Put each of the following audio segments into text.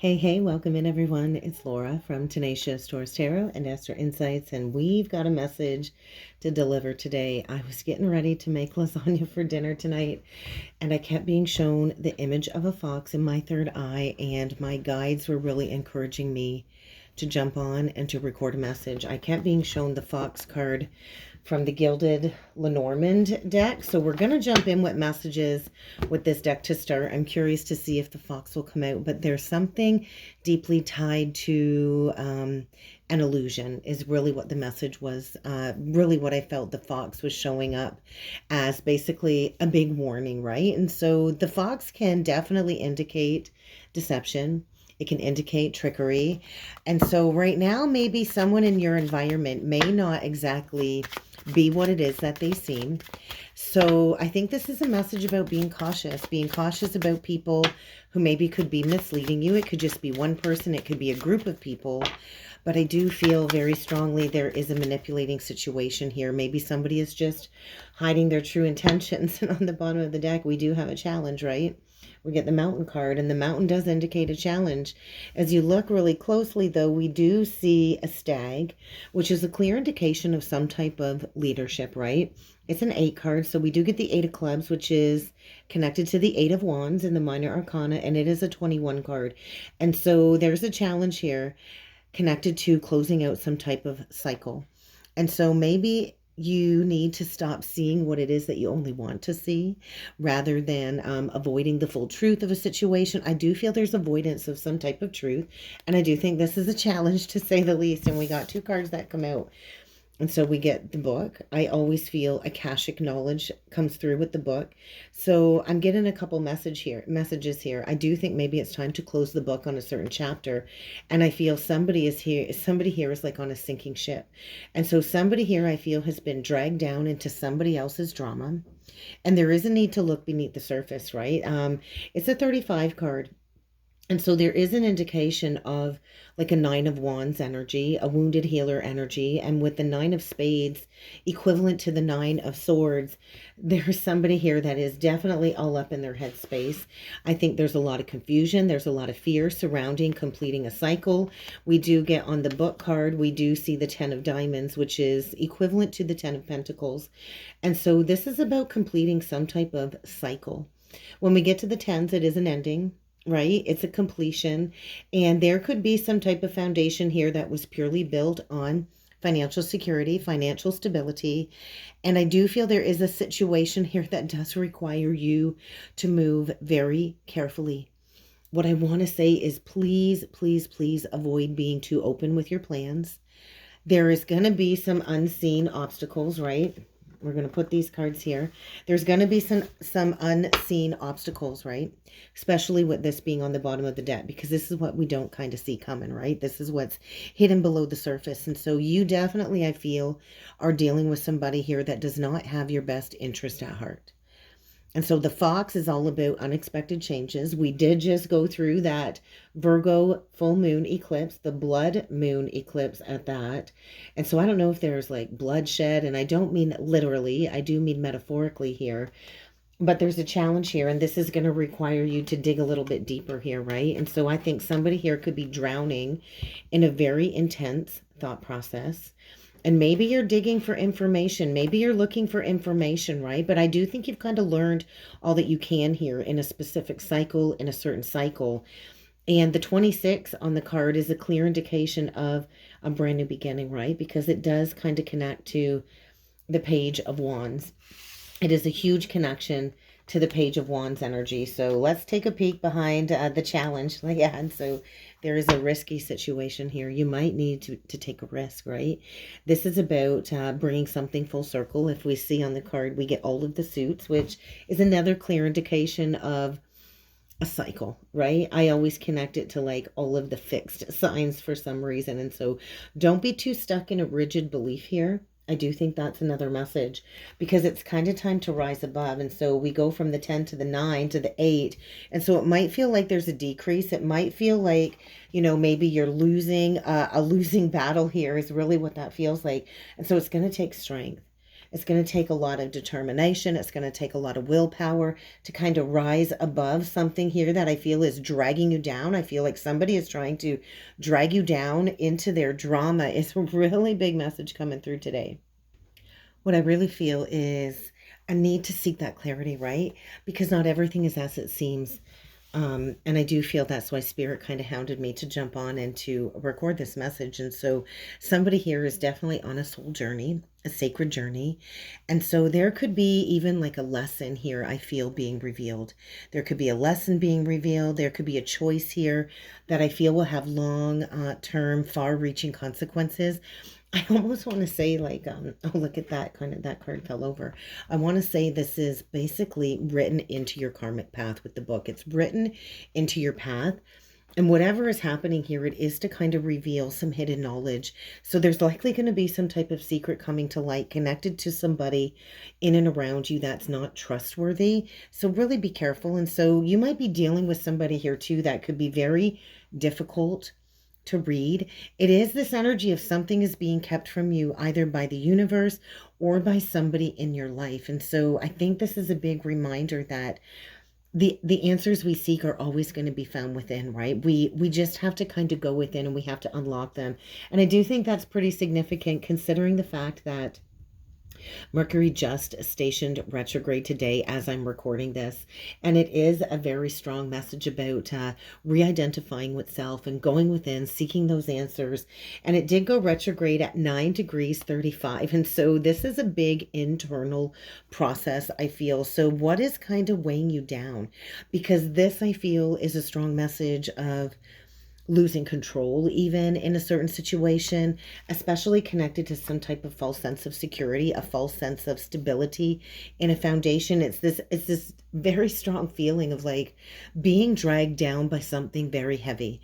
Hey, welcome in everyone. It's Laura from Tenacious Taurus Tarot and Astro Insights, and we've got a message to deliver today. I was getting ready to make lasagna for dinner tonight, and I kept being shown the image of a fox in my third eye, and my guides were really encouraging me to jump on and to record a message. I kept being shown the fox card from the Gilded Lenormand deck. So we're going to jump in with messages with this deck to start. I'm curious to see if the fox will come out, but there's something deeply tied to an illusion is really what the message was. Really what I felt the fox was showing up as basically a big warning, right? And so the fox can definitely indicate deception. It can indicate trickery. And so right now, maybe someone in your environment may not exactly be what it is that they seem. So I think this is a message about being cautious about people who maybe could be misleading you. It could just be one person. It could be a group of people. But I do feel very strongly there is a manipulating situation here. Maybe somebody is just hiding their true intentions. And on the bottom of the deck, we do have a challenge, right? We get the mountain card, and the mountain does indicate a challenge. As you look really closely, though, we do see a stag, which is a clear indication of some type of leadership, right? It's an 8 card, so we do get the 8 of clubs, which is connected to the 8 of wands in the minor arcana, and it is a 21 card. And so there's a challenge here connected to closing out some type of cycle. And so maybe you need to stop seeing what it is that you only want to see rather than avoiding the full truth of a situation. I do feel there's avoidance of some type of truth, and I do think this is a challenge to say the least. And we got 2 cards that come out. And so we get the book. I always feel Akashic knowledge comes through with the book. So I'm getting a couple messages here. I do think maybe it's time to close the book on a certain chapter. And I feel somebody here is like on a sinking ship. And so somebody here I feel has been dragged down into somebody else's drama. And there is a need to look beneath the surface, right? It's a 35 card. And so there is an indication of like a 9 of wands energy, a wounded healer energy. And with the 9 of spades, equivalent to the 9 of swords, there's somebody here that is definitely all up in their headspace. I think there's a lot of confusion. There's a lot of fear surrounding completing a cycle. We do get on the book card, we do see the 10 of diamonds, which is equivalent to the 10 of pentacles. And so this is about completing some type of cycle. When we get to the 10s, it is an ending. Right? It's a completion. And there could be some type of foundation here that was purely built on financial security, financial stability. And I do feel there is a situation here that does require you to move very carefully. What I want to say is please, please, please avoid being too open with your plans. There is going to be some unseen obstacles, right? We're going to put these cards here. There's going to be some unseen obstacles, right? Especially with this being on the bottom of the deck, because this is what we don't kind of see coming, right? This is what's hidden below the surface. And so you definitely, I feel, are dealing with somebody here that does not have your best interest at heart. And so the fox is all about unexpected changes. We did just go through that Virgo full moon eclipse, the blood moon eclipse at that. And so I don't know if there's like bloodshed, and I don't mean literally, I do mean metaphorically here. But there's a challenge here, and this is going to require you to dig a little bit deeper here, right? And so I think somebody here could be drowning in a very intense thought process. And maybe you're digging for information. Maybe you're looking for information, right? But I do think you've kind of learned all that you can here in a specific cycle, in a certain cycle. And the 26 on the card is a clear indication of a brand new beginning, right? Because it does kind of connect to the Page of Wands. It is a huge connection to the Page of Wands energy. So let's take a peek behind the challenge. Yeah, and so there is a risky situation here. You might need to take a risk, right? This is about bringing something full circle. If we see on the card, we get all of the suits, which is another clear indication of a cycle, right? I always connect it to like all of the fixed signs for some reason. And so don't be too stuck in a rigid belief here. I do think that's another message, because it's kind of time to rise above. And so we go from the 10 to the 9 to the 8. And so it might feel like there's a decrease. It might feel like, you know, maybe you're losing a losing battle here is really what that feels like. And so it's going to take strength. It's going to take a lot of determination. It's going to take a lot of willpower to kind of rise above something here that I feel is dragging you down. I feel like somebody is trying to drag you down into their drama. It's a really big message coming through today. What I really feel is a need to seek that clarity, right? Because not everything is as it seems. And I do feel that's why Spirit kind of hounded me to jump on and to record this message. And so somebody here is definitely on a soul journey, a sacred journey. And so there could be even like a lesson here, I feel, being revealed. There could be a lesson being revealed. There could be a choice here that I feel will have long-term, far-reaching consequences. I almost want to say like, oh, look at that, kind of that card fell over. I want to say this is basically written into your karmic path with the book. It's written into your path. And whatever is happening here, it is to kind of reveal some hidden knowledge. So there's likely going to be some type of secret coming to light connected to somebody in and around you that's not trustworthy. So really be careful. And so you might be dealing with somebody here too that could be very difficult to read. It is this energy of something is being kept from you either by the universe or by somebody in your life. And so I think this is a big reminder that the answers we seek are always going to be found within, right? We just have to kind of go within and we have to unlock them. And I do think that's pretty significant considering the fact that Mercury just stationed retrograde today as I'm recording this. And it is a very strong message about re-identifying with self and going within, seeking those answers. And it did go retrograde at 9 degrees 35. And so this is a big internal process, I feel. So what is kind of weighing you down? Because this, I feel, is a strong message of losing control even in a certain situation, especially connected to some type of false sense of security, a false sense of stability in a foundation. It's this very strong feeling of like being dragged down by something very heavy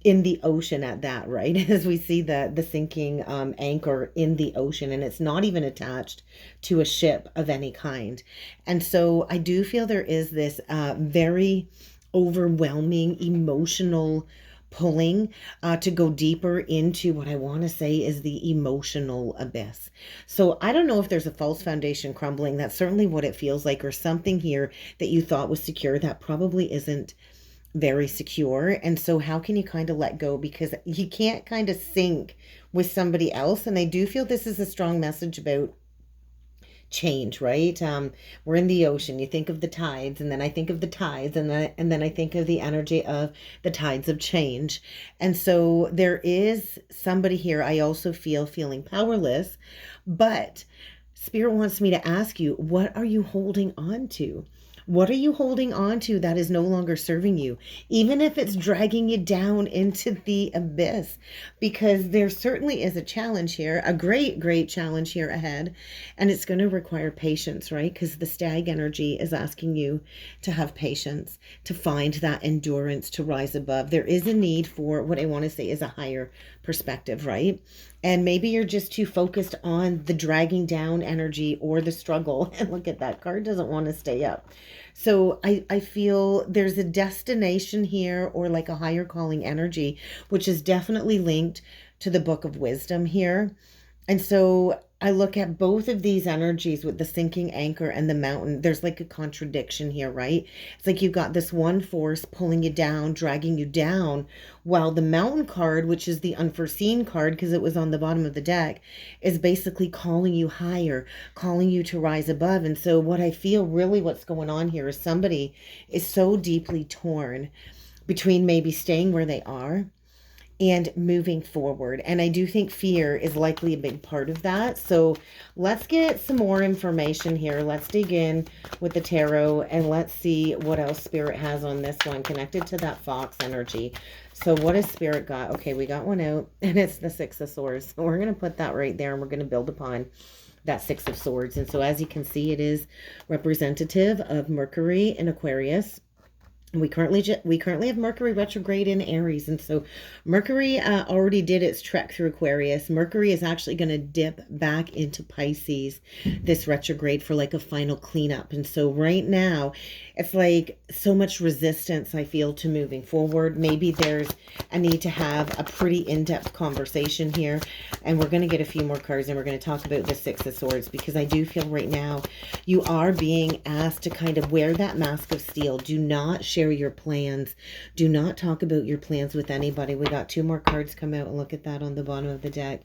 in the ocean at that, right? As we see the sinking anchor in the ocean, and it's not even attached to a ship of any kind. And so I do feel there is this very overwhelming emotional pulling to go deeper into what I want to say is the emotional abyss. So I don't know if there's a false foundation crumbling. That's certainly what it feels like, or something here that you thought was secure that probably isn't very secure. And so how can you kind of let go? Because you can't kind of sync with somebody else. And I do feel this is a strong message about change, right? We're in the ocean. You think of the tides, and then I think of the tides, and then I think of the energy of the tides of change. And so there is somebody here I also feel feeling powerless, but Spirit wants me to ask you, what are you holding on to? What are you holding on to that is no longer serving you, even if it's dragging you down into the abyss? Because there certainly is a challenge here, a great, great challenge here ahead. And it's going to require patience, right? Because the stag energy is asking you to have patience, to find that endurance, to rise above. There is a need for what I want to say is a higher perspective, right? And maybe you're just too focused on the dragging down energy or the struggle. And look at that card doesn't want to stay up. So I feel there's a destination here, or like a higher calling energy, which is definitely linked to the Book of Wisdom here. And so I look at both of these energies with the sinking anchor and the mountain. There's like a contradiction here, right? It's like you've got this one force pulling you down, dragging you down, while the mountain card, which is the unforeseen card because it was on the bottom of the deck, is basically calling you higher, calling you to rise above. And so what I feel really what's going on here is somebody is so deeply torn between maybe staying where they are and moving forward. And I do think fear is likely a big part of that. So let's get some more information here. Let's dig in with the tarot and let's see what else Spirit has on this one connected to that fox energy. So what has Spirit got? Okay, we got one out, and it's the Six of Swords. So we're going to put that right there, and we're going to build upon that Six of Swords. And so as you can see, it is representative of Mercury in Aquarius. We currently have Mercury retrograde in Aries, and so Mercury already did its trek through Aquarius. Mercury is actually going to dip back into Pisces this retrograde for like a final cleanup. And so right now, it's like so much resistance I feel to moving forward. Maybe there's a need to have a pretty in-depth conversation here. And we're going to get a few more cards, and we're going to talk about the Six of Swords, because I do feel right now you are being asked to kind of wear that mask of steel. Do not share your plans. Do not talk about your plans with anybody. We got 2 more cards come out, and look at that on the bottom of the deck.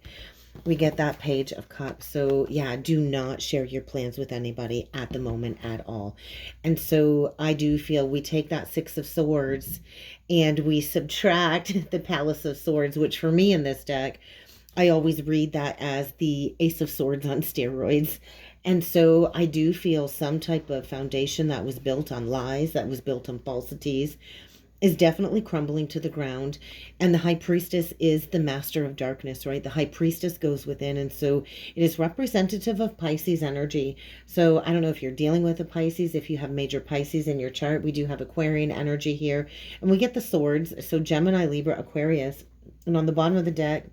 We get that Page of Cups. So yeah, do not share your plans with anybody at the moment at all. And so I do feel we take that Six of Swords and we subtract the Palace of Swords, which for me in this deck, I always read that as the Ace of Swords on steroids. And so I do feel some type of foundation that was built on lies, that was built on falsities, is definitely crumbling to the ground. And the High Priestess is the master of darkness, right? The High Priestess goes within, and so it is representative of Pisces energy. So I don't know if you're dealing with a Pisces, if you have major Pisces in your chart. We do have Aquarian energy here, and we get the swords, so Gemini, Libra, Aquarius. And on the bottom of the deck,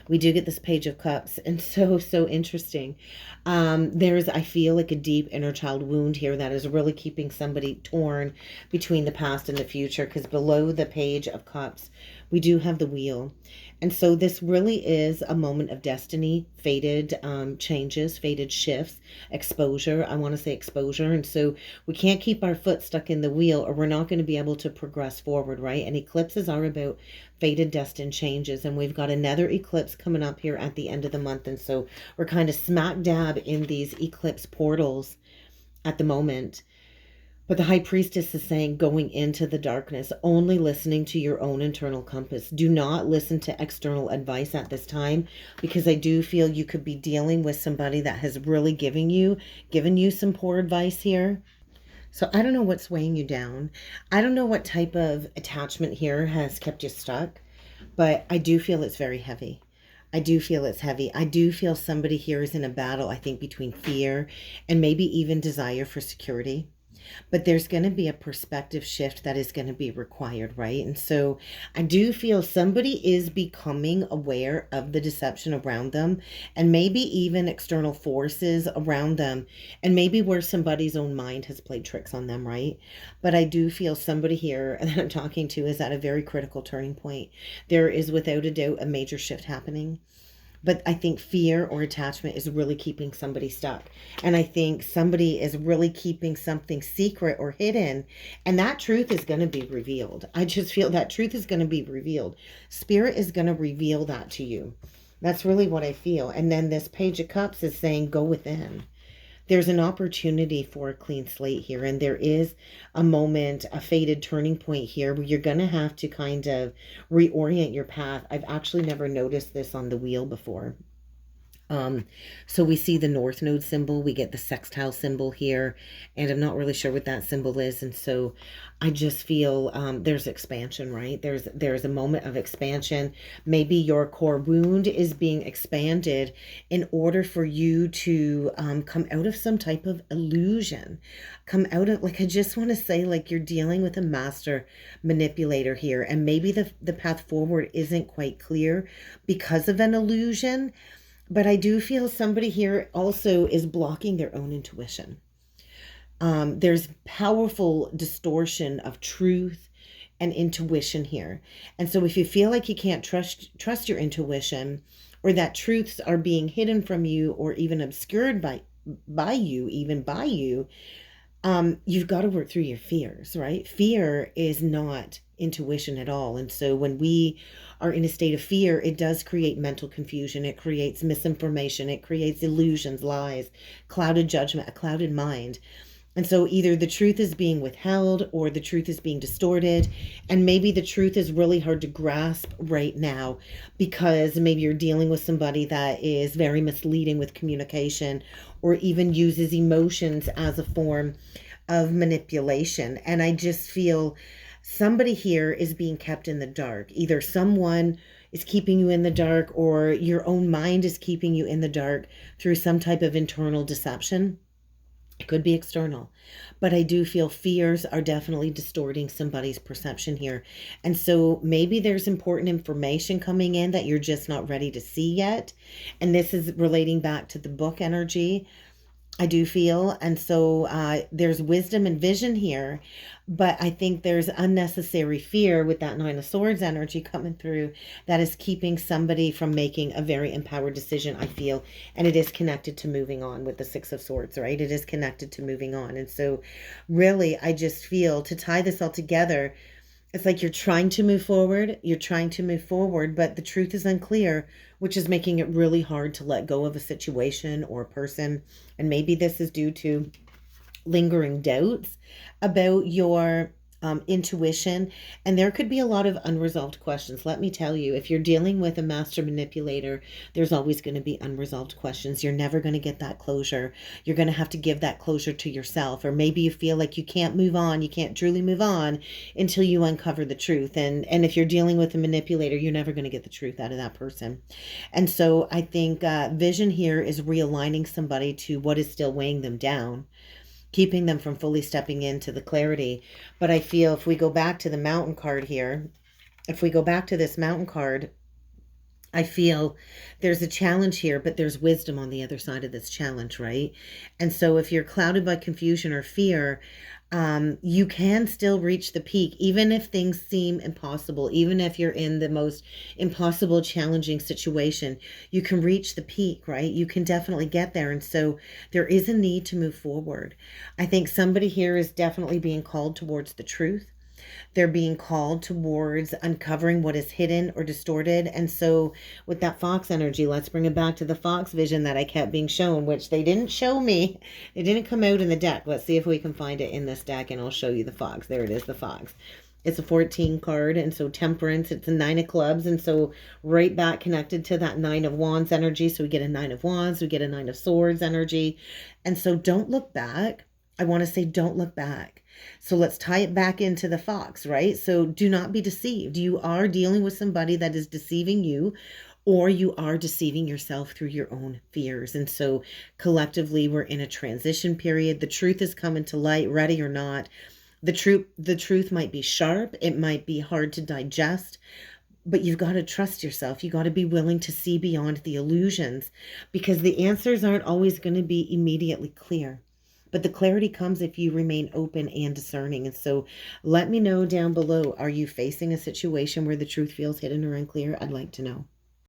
we do get this Page of Cups, and so interesting. There's, I feel like, a deep inner child wound here that is really keeping somebody torn between the past and the future, because below the Page of Cups, we do have the Wheel. And so this really is a moment of destiny, fated changes, fated shifts, exposure. I want to say exposure. And so we can't keep our foot stuck in the wheel, or we're not going to be able to progress forward, right? And eclipses are about fated, destined changes. And we've got another eclipse coming up here at the end of the month. And so we're kind of smack dab in these eclipse portals at the moment. But the High Priestess is saying, going into the darkness, only listening to your own internal compass. Do not listen to external advice at this time, because I do feel you could be dealing with somebody that has really given you some poor advice here. So I don't know what's weighing you down. I don't know what type of attachment here has kept you stuck, but I do feel it's very heavy. I do feel it's heavy. I do feel somebody here is in a battle, I think, between fear and maybe even desire for security. But there's going to be a perspective shift that is going to be required, right? And so I do feel somebody is becoming aware of the deception around them, and maybe even external forces around them, and maybe where somebody's own mind has played tricks on them, right? But I do feel somebody here that I'm talking to is at a very critical turning point. There is without a doubt a major shift happening. But I think fear or attachment is really keeping somebody stuck. And I think somebody is really keeping something secret or hidden. And that truth is going to be revealed. I just feel that truth is going to be revealed. Spirit is going to reveal that to you. That's really what I feel. And then this Page of Cups is saying, go within. There's an opportunity for a clean slate here. And there is a moment, a fated turning point here, where you're going to have to kind of reorient your path. I've actually never noticed this on the wheel before. So we see the North Node symbol, we get the sextile symbol here, and I'm not really sure what that symbol is. And so I just feel there's expansion, right? There's a moment of expansion. Maybe your core wound is being expanded in order for you to come out of some type of illusion. Come out of, like, I just want to say, like, you're dealing with a master manipulator here, and maybe the path forward isn't quite clear because of an illusion. But I do feel somebody here also is blocking their own intuition. There's powerful distortion of truth and intuition here. And so if you feel like you can't trust your intuition, or that truths are being hidden from you or even obscured by you, you've got to work through your fears, right? Fear is not intuition at all. And so when we are in a state of fear, it does create mental confusion. It creates misinformation. It creates illusions, lies, clouded judgment, a clouded mind. And so either the truth is being withheld or the truth is being distorted. And maybe the truth is really hard to grasp right now because maybe you're dealing with somebody that is very misleading with communication, or even uses emotions as a form of manipulation. And I just feel somebody here is being kept in the dark. Either someone is keeping you in the dark, or your own mind is keeping you in the dark through some type of internal deception. It could be external, but I do feel fears are definitely distorting somebody's perception here. And so maybe there's important information coming in that you're just not ready to see yet. And this is relating back to the book energy. I do feel. And so there's wisdom and vision here, but I think there's unnecessary fear with that Nine of Swords energy coming through that is keeping somebody from making a very empowered decision, I feel. And it is connected to moving on with the Six of Swords, right? It is connected to moving on. And so really, I just feel to tie this all together, it's like you're trying to move forward, but the truth is unclear, which is making it really hard to let go of a situation or a person. And maybe this is due to lingering doubts about your intuition. And there could be a lot of unresolved questions. Let me tell you, if you're dealing with a master manipulator, there's always going to be unresolved questions. You're never going to get that closure. You're going to have to give that closure to yourself. Or maybe you feel like you can't move on. You can't truly move on until you uncover the truth. And if you're dealing with a manipulator, you're never going to get the truth out of that person. And so I think vision here is realigning somebody to what is still weighing them down, keeping them from fully stepping into the clarity. But I feel if we go back to the mountain card here, if we go back to this mountain card, I feel there's a challenge here, but there's wisdom on the other side of this challenge, right? And so if you're clouded by confusion or fear, you can still reach the peak, even if things seem impossible, even if you're in the most impossible, challenging situation, you can reach the peak, right? You can definitely get there. And so there is a need to move forward. I think somebody here is definitely being called towards the truth. They're being called towards uncovering what is hidden or distorted. And so with that fox energy, let's bring it back to the fox vision that I kept being shown, which they didn't show me. It didn't come out in the deck. Let's see if we can find it in this deck and I'll show you the fox. There it is, the fox. It's a 14 card, and so temperance, it's a 9 of clubs, and so right back connected to that 9 of wands energy. So we get a 9 of wands, we get a 9 of swords energy. And so don't look back. I want to say don't look back. So let's tie it back into the fox, right? So do not be deceived. You are dealing with somebody that is deceiving you, or you are deceiving yourself through your own fears. And so collectively, we're in a transition period. The truth is coming to light, ready or not. The truth might be sharp. It might be hard to digest, but you've got to trust yourself. You got to be willing to see beyond the illusions, because the answers aren't always going to be immediately clear. But the clarity comes if you remain open and discerning. And so let me know down below, are you facing a situation where the truth feels hidden or unclear? I'd like to know.